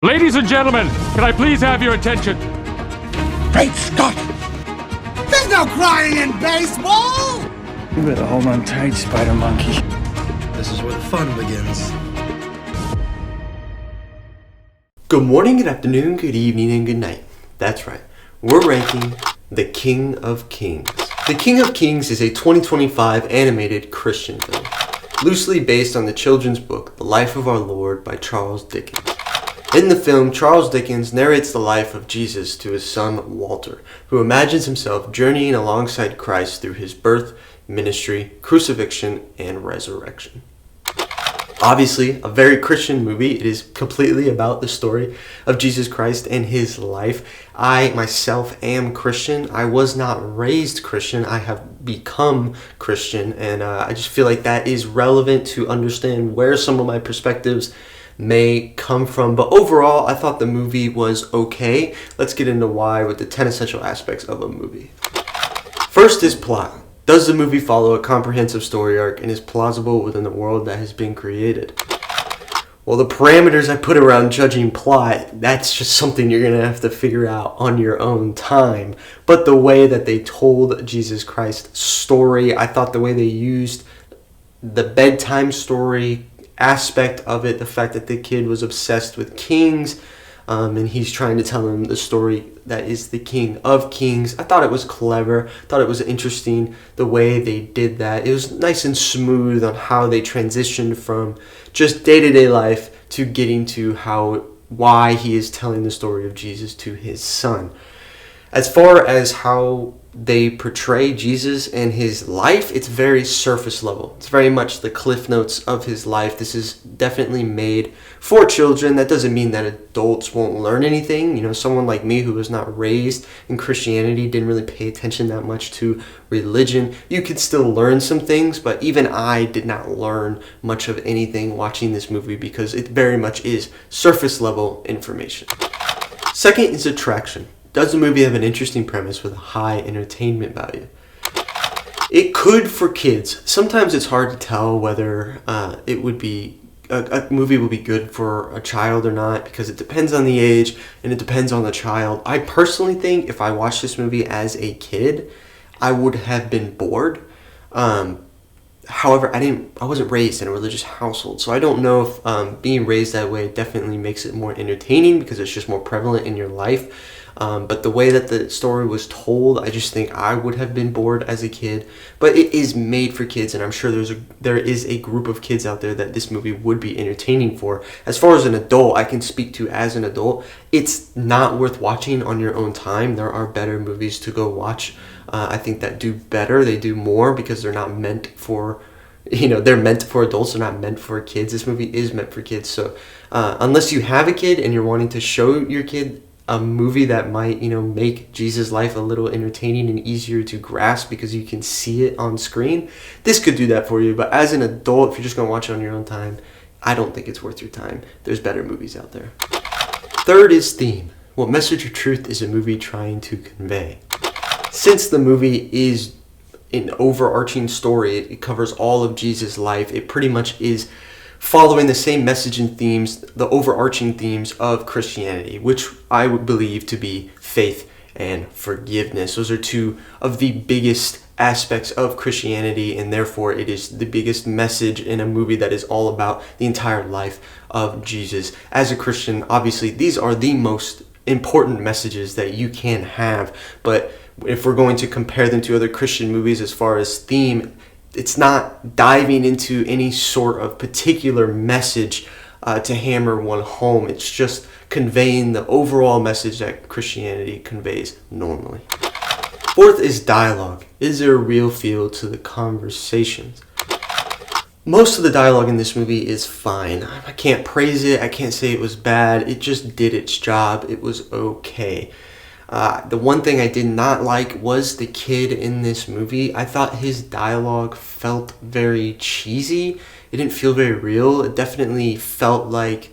Ladies and gentlemen, can I please have your attention? Great Scott! There's no crying in baseball! You better hold on tight, Spider Monkey. This is where the fun begins. Good morning, good afternoon, good evening, and good night. That's right. We're ranking The King of Kings. The King of Kings is a 2025 animated Christian film, loosely based on the children's book, The Life of Our Lord by Charles Dickens. In the film, Charles Dickens narrates the life of Jesus to his son Walter, who imagines himself journeying alongside Christ through his birth, ministry, crucifixion, and resurrection. Obviously, a very Christian movie. It is completely about the story of Jesus Christ and his life. I myself am Christian. I was not raised Christian. I have become Christian, and I just feel like that is relevant to understand where some of my perspectives may come from. But overall, I thought the movie was okay. Let's get into why with the 10 essential aspects of a movie. First is plot. Does the movie follow a comprehensive story arc and is plausible within the world that has been created? Well, the parameters I put around judging plot, that's just something you're going to have to figure out on your own time. But the way that they told Jesus Christ's story, I thought the way they used the bedtime story aspect of it, the fact that the kid was obsessed with kings, and he's trying to tell him the story that is the King of Kings. I thought it was clever. Thought it was interesting the way they did that. It was nice and smooth on how they transitioned from just day-to-day life to getting to why he is telling the story of Jesus to his son. As far as how they portray Jesus and his life, it's very surface level. It's very much the cliff notes of his life. This is definitely made for children. That doesn't mean that adults won't learn anything. You know, someone like me who was not raised in Christianity, didn't really pay attention that much to religion. You could still learn some things, but even I did not learn much of anything watching this movie because it very much is surface level information. Second is attraction. Does the movie have an interesting premise with a high entertainment value? It could for kids. Sometimes it's hard to tell whether it would be a movie would be good for a child or not because it depends on the age and it depends on the child. I personally think if I watched this movie as a kid, I would have been bored. However, I wasn't raised in a religious household, so I don't know if being raised that way definitely makes it more entertaining because it's just more prevalent in your life. But the way that the story was told, I just think I would have been bored as a kid. But it is made for kids, and I'm sure there is a group of kids out there that this movie would be entertaining for. As far as an adult, I can speak to as an adult, it's not worth watching on your own time. There are better movies to go watch. I think that do better. They do more because they're not meant for, they're meant for adults. They're not meant for kids. This movie is meant for kids. So unless you have a kid and you're wanting to show your kid a movie that might, make Jesus' life a little entertaining and easier to grasp because you can see it on screen, this could do that for you. But as an adult, if you're just going to watch it on your own time, I don't think it's worth your time. There's better movies out there. Third is theme. What message or truth is a movie trying to convey? Since the movie is an overarching story, it covers all of Jesus' life, it pretty much is following the same message and themes, the overarching themes of Christianity, which I would believe to be faith and forgiveness. Those are two of the biggest aspects of Christianity, and therefore it is the biggest message in a movie that is all about the entire life of Jesus. As a Christian, obviously, these are the most important messages that you can have, but if we're going to compare them to other Christian movies as far as theme, it's not diving into any sort of particular message to hammer one home. It's just conveying the overall message that Christianity conveys normally. Fourth is dialogue. Is there a real feel to the conversations? Most of the dialogue in this movie is fine. I can't praise it. I can't say it was bad. It just did its job. It was okay. The one thing I did not like was the kid in this movie. I thought his dialogue felt very cheesy. It didn't feel very real. It definitely felt like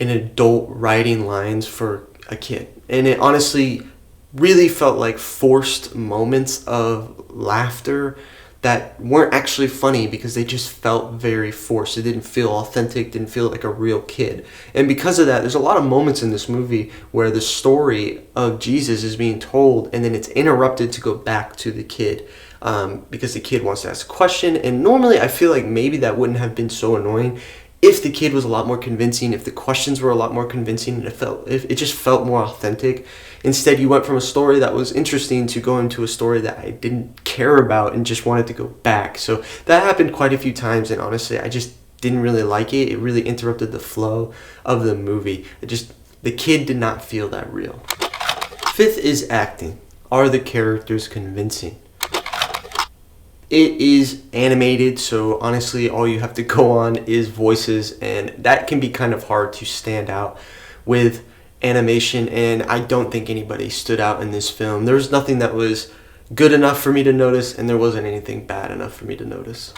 an adult writing lines for a kid. And it honestly really felt like forced moments of laughter that weren't actually funny because they just felt very forced. It didn't feel authentic, didn't feel like a real kid. And because of that, there's a lot of moments in this movie where the story of Jesus is being told and then it's interrupted to go back to the kid. Because the kid wants to ask a question, and normally I feel like maybe that wouldn't have been so annoying if the kid was a lot more convincing, if the questions were a lot more convincing, and if it just felt more authentic. Instead, you went from a story that was interesting to go into a story that I didn't care about and just wanted to go back. So that happened quite a few times, and honestly, I just didn't really like it. It really interrupted the flow of the movie. The kid did not feel that real. Fifth is acting. Are the characters convincing? It is animated, so honestly all you have to go on is voices, and that can be kind of hard to stand out with animation, and I don't think anybody stood out in this film. There was nothing that was good enough for me to notice, and there wasn't anything bad enough for me to notice.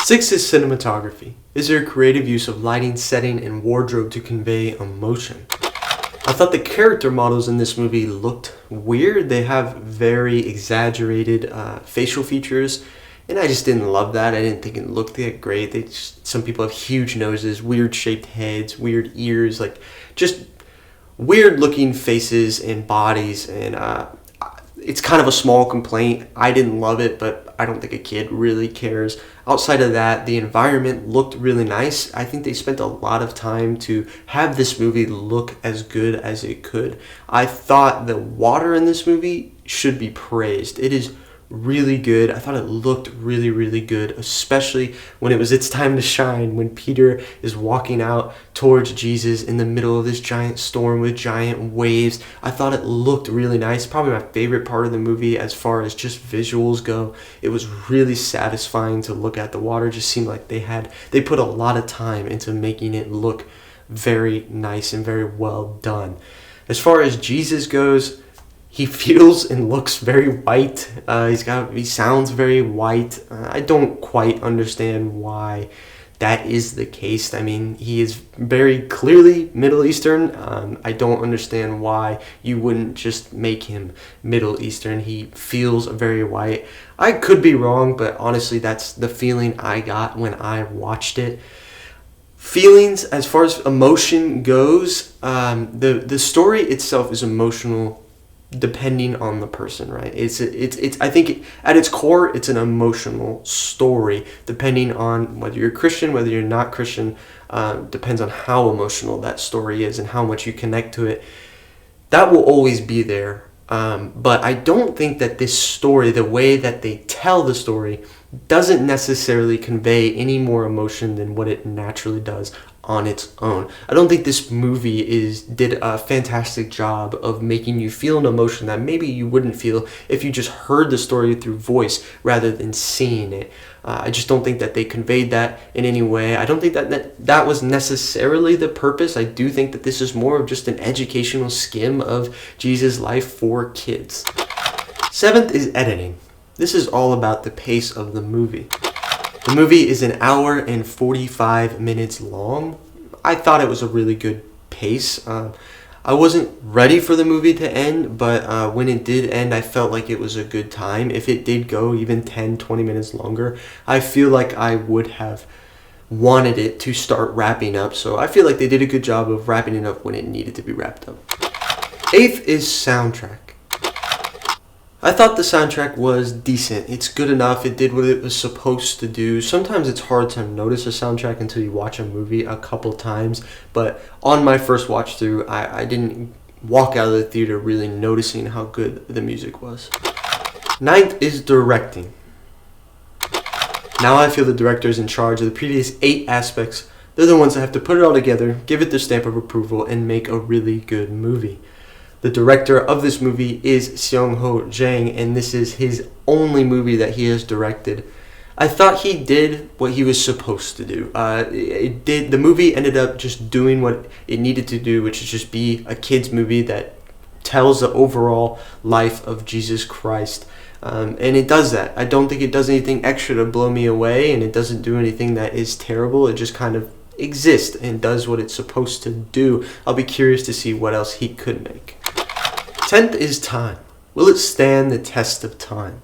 6 is cinematography. Is there a creative use of lighting, setting, and wardrobe to convey emotion? I thought the character models in this movie looked weird. They have very exaggerated facial features, and I just didn't love that. I didn't think it looked that great. Some people have huge noses, weird shaped heads, weird ears, like just weird looking faces and bodies, and it's kind of a small complaint. I didn't love it, but I don't think a kid really cares. Outside of that, the environment looked really nice. I think they spent a lot of time to have this movie look as good as it could. I thought the water in this movie should be praised. It is really good. I thought it looked really, really good, especially when it was its time to shine, when Peter is walking out towards Jesus in the middle of this giant storm with giant waves. I thought it looked really nice. Probably my favorite part of the movie as far as just visuals go. It was really satisfying to look at. The water just seemed like they put a lot of time into making it look very nice and very well done. As far as Jesus goes, he feels and looks very white. He sounds very white. I don't quite understand why that is the case. I mean, he is very clearly Middle Eastern. I don't understand why you wouldn't just make him Middle Eastern. He feels very white. I could be wrong, but honestly, that's the feeling I got when I watched it. Feelings, as far as emotion goes, the story itself is emotional depending on the person, right? It's I think at its core it's an emotional story, depending on whether you're Christian, whether you're not Christian. Depends on how emotional that story is and how much you connect to it. That will always be there, but I don't think that this story, the way that they tell the story, doesn't necessarily convey any more emotion than what it naturally does on its own. I don't think this movie did a fantastic job of making you feel an emotion that maybe you wouldn't feel if you just heard the story through voice rather than seeing it. I just don't think that they conveyed that in any way. I don't think that was necessarily the purpose. I do think that this is more of just an educational skim of Jesus' life for kids. 7th is editing. This is all about the pace of the movie. The movie is an hour and 45 minutes long. I thought it was a really good pace. I wasn't ready for the movie to end, but when it did end, I felt like it was a good time. If it did go even 10, 20 minutes longer, I feel like I would have wanted it to start wrapping up. So I feel like they did a good job of wrapping it up when it needed to be wrapped up. 8th is soundtrack. I thought the soundtrack was decent. It's good enough. It did what it was supposed to do. Sometimes it's hard to notice a soundtrack until you watch a movie a couple times. But on my first watch through, I didn't walk out of the theater really noticing how good the music was. 9th is directing. Now I feel the director is in charge of the previous 8 aspects. They're the ones that have to put it all together, give it their stamp of approval, and make a really good movie. The director of this movie is Seong-ho Jang, and this is his only movie that he has directed. I thought he did what he was supposed to do. The movie ended up just doing what it needed to do, which is just be a kid's movie that tells the overall life of Jesus Christ. And it does that. I don't think it does anything extra to blow me away, and it doesn't do anything that is terrible. It just kind of exists and does what it's supposed to do. I'll be curious to see what else he could make. 10th is time. Will it stand the test of time?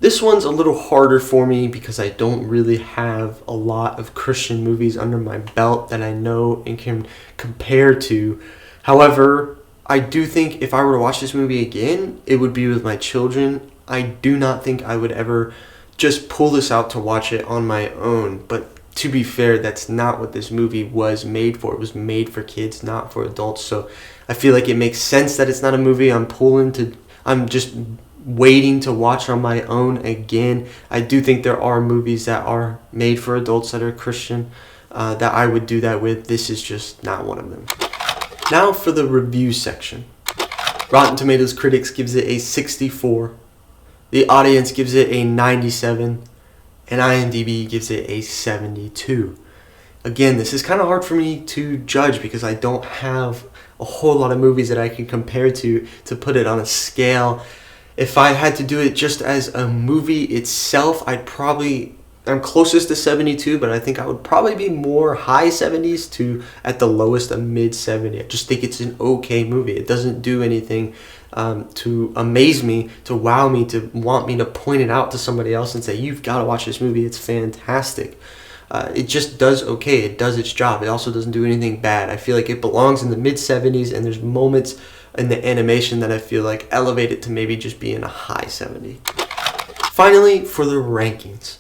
This one's a little harder for me because I don't really have a lot of Christian movies under my belt that I know and can compare to. However, I do think if I were to watch this movie again, it would be with my children. I do not think I would ever just pull this out to watch it on my own. But to be fair, that's not what this movie was made for. It was made for kids, not for adults. So I feel like it makes sense that it's not a movie I'm just waiting to watch on my own again. I do think there are movies that are made for adults that are Christian that I would do that with. This is just not one of them. Now for the review section. Rotten Tomatoes critics gives it a 64. The audience gives it a 97. And IMDb gives it a 72. Again, this is kind of hard for me to judge because I don't have a whole lot of movies that I can compare to put it on a scale. If I had to do it just as a movie itself, I'm closest to 72, but I think I would probably be more high 70s to at the lowest a mid 70. I just think it's an okay movie. It doesn't do anything to amaze me, to wow me, to want me to point it out to somebody else and say, you've got to watch this movie, it's fantastic. It just does okay. It does its job. It also doesn't do anything bad. I feel like it belongs in the mid 70s, and there's moments in the animation that I feel like elevate it to maybe just being a high 70. Finally, for the rankings.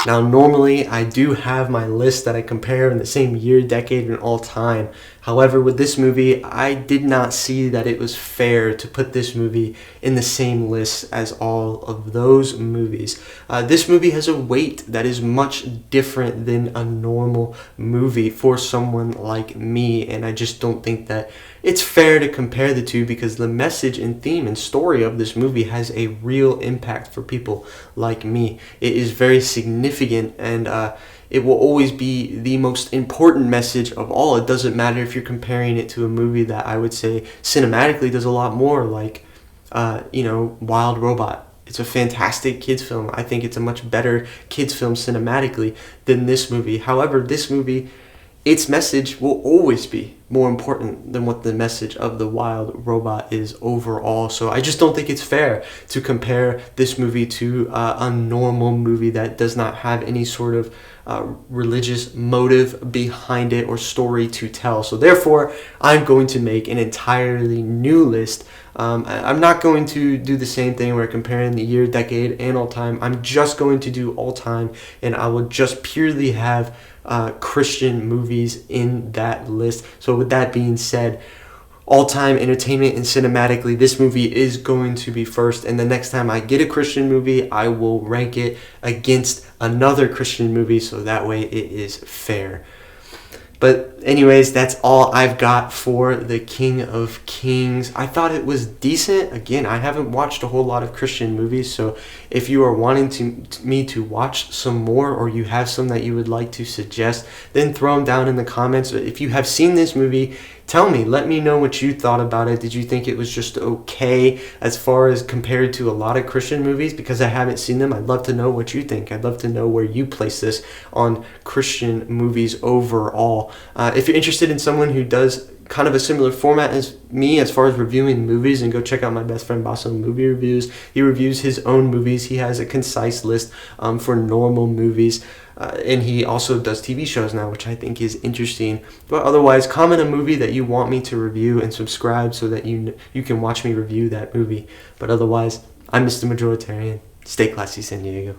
Now, normally I do have my list that I compare in the same year, decade, and all time. However, with this movie, I did not see that it was fair to put this movie in the same list as all of those movies. This movie has a weight that is much different than a normal movie for someone like me, and I just don't think that it's fair to compare the two because the message and theme and story of this movie has a real impact for people like me. It is very significant, and it will always be the most important message of all. It doesn't matter if you're comparing it to a movie that I would say cinematically does a lot more, like Wild Robot. It's a fantastic kids film. I think it's a much better kids film cinematically than this movie. However, this movie, its message will always be more important than what the message of the Wild Robot is overall. So I just don't think it's fair to compare this movie to a normal movie that does not have any sort of religious motive behind it or story to tell. So therefore, I'm going to make an entirely new list. I'm not going to do the same thing where I'm comparing the year, decade, and all time. I'm just going to do all time, and I will just purely have Christian movies in that list. So with that being said, all-time entertainment and cinematically, this movie is going to be first, and the next time I get a Christian movie, I will rank it against another Christian movie so that way it is fair. But anyways, that's all I've got for The King of Kings. I thought it was decent. Again, I haven't watched a whole lot of Christian movies, so if you are wanting me to watch some more or you have some that you would like to suggest, then throw them down in the comments. If you have seen this movie, tell me. Let me know what you thought about it. Did you think it was just okay as far as compared to a lot of Christian movies? Because I haven't seen them, I'd love to know what you think. I'd love to know where you place this on Christian movies overall. If you're interested in someone who does kind of a similar format as me as far as reviewing movies, and go check out my best friend Bosso movie reviews. He reviews his own movies. He has a concise list for normal movies. And he also does TV shows now, which I think is interesting. But otherwise, comment a movie that you want me to review and subscribe so that you can watch me review that movie. But otherwise, I'm Mr. Majoritarian. Stay classy, San Diego.